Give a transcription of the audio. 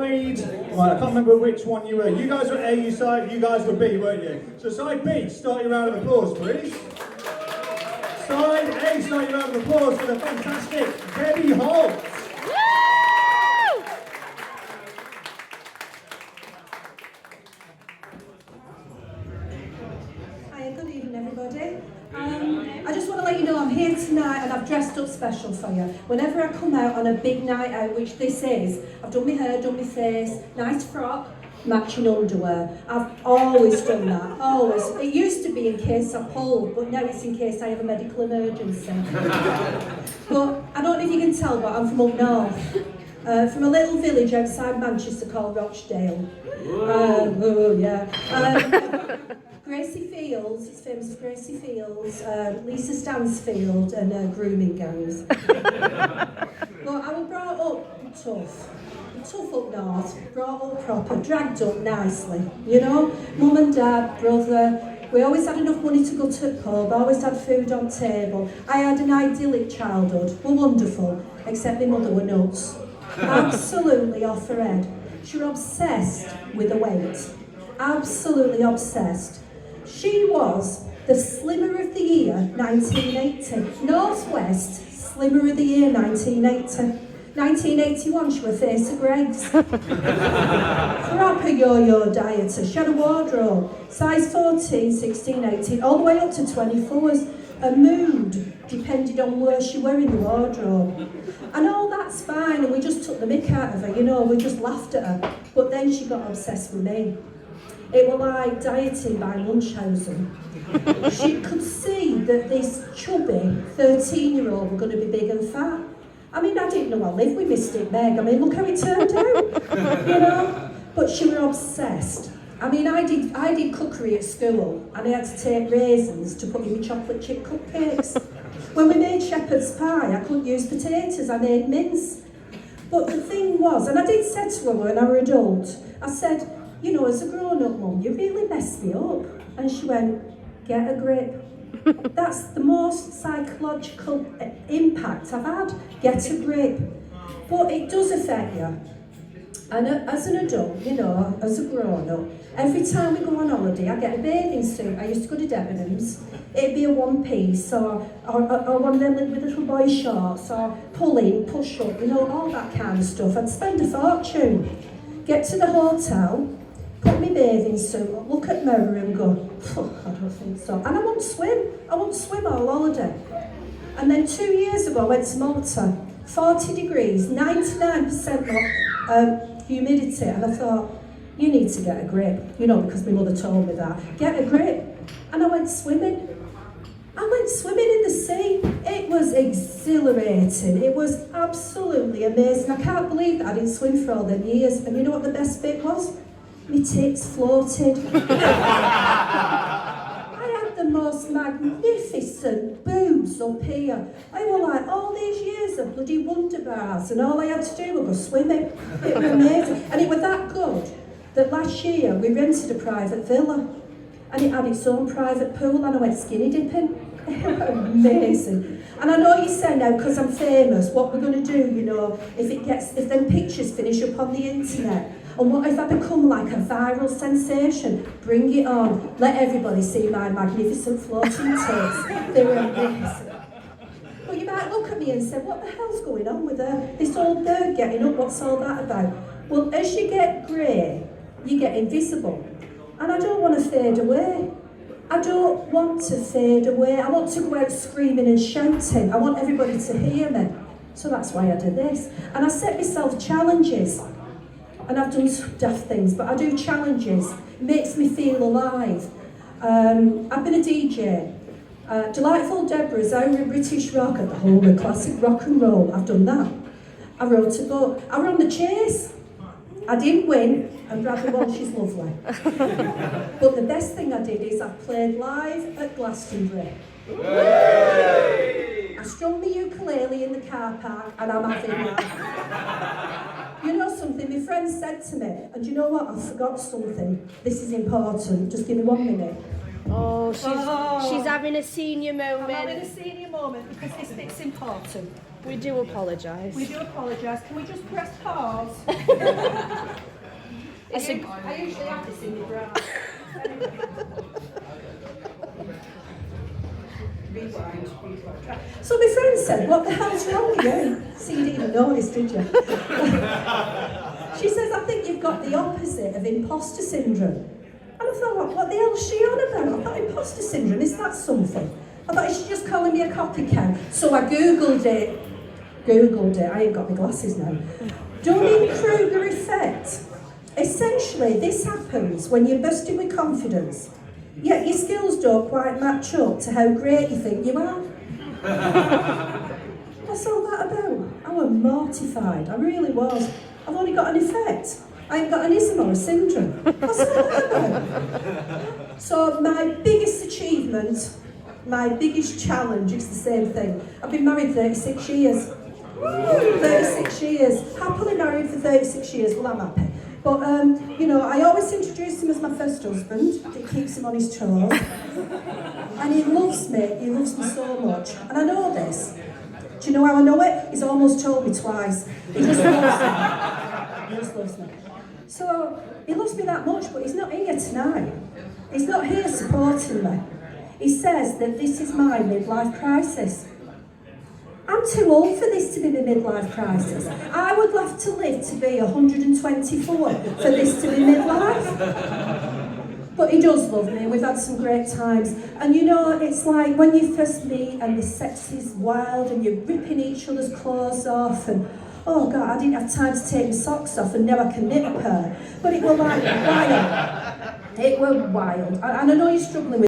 side... Right, I can't remember which one you were. You guys were A, you guys were B, weren't you? So side B, start your round of applause, please. Side A, start your round of applause for the fantastic Debbie Holt. Good evening, everybody. I just want to let you know I'm here tonight and I've dressed up special for you. Whenever I come out on a big night out, which this is, I've done my hair, done my face, nice frock, matching underwear. I've always done that, always. It used to be in case I pulled, but now it's in case I have a medical emergency. But I don't know if you can tell, but I'm from up north. From a little village outside Manchester called Rochdale. Gracie Fields, it's famous for Gracie Fields, Lisa Stansfield and grooming gangs. Well, I was brought up tough up north, brought up proper, dragged up nicely, you know, mum and dad, brother. We always had enough money to go to the pub, always had food on table. I had an idyllic childhood, we're wonderful, except my mother were nuts. Absolutely off her head. She was obsessed with the weight, absolutely obsessed. She was the Slimmer of the Year 1980. Northwest Slimmer of the Year 1980. 1981 she was face of Greg's. Proper yo-yo dieter. She had a wardrobe. Size 14, 16, 18, all the way up to 24s. A mood depended on where she were in the wardrobe. And all that's fine, and we just took the mick out of her, you know, we just laughed at her. But then she got obsessed with me. It was like dieting by Munchausen. She could see that this chubby 13-year-old were going to be big and fat. I mean, I didn't know I lived with Mystic Meg. I mean, look how it turned out, you know? But she was obsessed. I mean, I did cookery at school, and I had to take raisins to put in my chocolate chip cupcakes. When we made shepherd's pie, I couldn't use potatoes, I made mince. But the thing was, and I did say to her when I was adult, I said, you know, as a grown-up mum, you really messed me up. And she went, get a grip. That's the most psychological impact I've had, get a grip. But it does affect you. And as an adult, you know, as a grown-up, every time we go on holiday, I get a bathing suit. I used to go to Debenhams. It'd be a one-piece, or one of them with little boy shorts, or pull-in, push-up, you know, all that kind of stuff. I'd spend a fortune. Get to the hotel, put my bathing suit, look at the mirror and go, I don't think so. And I won't swim all holiday. And then 2 years ago I went to Malta, 40 degrees, 99% humidity, and I thought, you need to get a grip, you know, because my mother told me that. Get a grip. And I went swimming. In the sea. It was exhilarating. It was absolutely amazing. I can't believe that I didn't swim for all them years. And you know what the best bit was? My tits floated. I had the most magnificent boobs up here. I was like, all these years of bloody Wonder Bars, and all I had to do was go swimming. It was amazing. And it was that good that last year we rented a private villa, and it had its own private pool, and I went skinny dipping. It was amazing. And I know you say now, because I'm famous, what we're going to do, you know, if them pictures finish up on the internet, and what if I become like a viral sensation? Bring it on. Let everybody see my magnificent floating tits. They were amazing. But you might look at me and say, what the hell's going on with this old bird getting up? What's all that about? Well, as you get grey, you get invisible. And I don't want to fade away. I don't want to fade away. I want to go out screaming and shouting. I want everybody to hear me. So that's why I do this. And I set myself challenges. And I've done daft things, but I do challenges. It makes me feel alive. I've been a DJ. Delightful Deborah's Our British Rock at the home of classic rock and roll. I've done that. I wrote a book. I were on the chase. I didn't win, and Bradley Walsh is lovely. But the best thing I did is I played live at Glastonbury. I strummed my ukulele in the car park, and I'm having that. You know something, my friend said to me, and you know what, I forgot something. This is important, just give me 1 minute. Oh, she's having a senior moment. I'm having a senior moment because this bit's important. We do apologise. We do apologise. Can we just press pause? It's a I usually have this in my bra. So my friend said, what the hell's wrong with you? So you didn't even notice, did you? She says, I think you've got the opposite of imposter syndrome. And I thought, what the hell's she on about? I thought, imposter syndrome, is that something? I thought, is she just calling me a copycat? So I Googled it. I ain't got my glasses now. Dunning-Kruger effect. Essentially, this happens when you're bursting with confidence, yet your skills don't quite match up to how great you think you are. What's all that about? I was mortified, I really was. I've only got an effect. I ain't got an ism or a syndrome. What's all that about? So my biggest achievement, my biggest challenge, it's the same thing. I've been married 36 years. 36 years. Happily married for 36 years. Well, I'm happy. But, you know, I always introduce him as my first husband. It keeps him on his toes. And he loves me so much. And I know this. Do you know how I know it? He's almost told me twice. He just loves me. He just loves me. So, he loves me that much, but he's not here tonight. He's not here supporting me. He says that this is my midlife crisis. I'm too old for this to be my midlife crisis. I would love to live to be 124 for this to be midlife. But he does love me, we've had some great times. And you know, it's like when you first meet and the sex is wild and you're ripping each other's clothes off and oh God, I didn't have time to take my socks off and now I can knit a pair. But it was like wild. It was wild. And I know you're struggling with